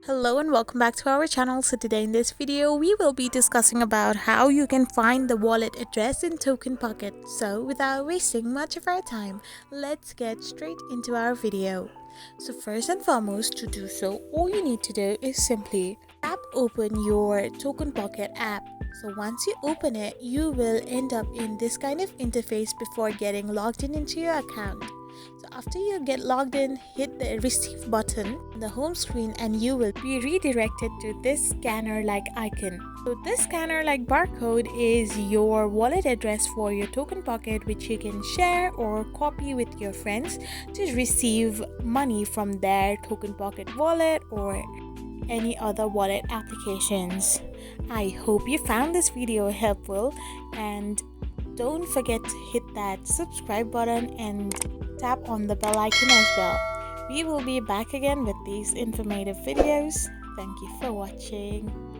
Hello and welcome back to our channel. So today in this video we will be discussing about how you can find the wallet address in Token Pocket. So without wasting much of our time, let's get straight into our video. So first and foremost, to do so, all you need to do is simply tap open your Token Pocket app. So once you open it, you will end up in this kind of interface before getting logged in into your account. So after you get logged in, hit the receive button on the home screen and you will be redirected to this scanner like icon. So this scanner like barcode is your wallet address for your Token Pocket, which you can share or copy with your friends to receive money from their Token Pocket wallet or any other wallet applications. I hope you found this video helpful, and don't forget to hit that subscribe button and tap on the bell icon as well. We will be back again with these informative videos. Thank you for watching.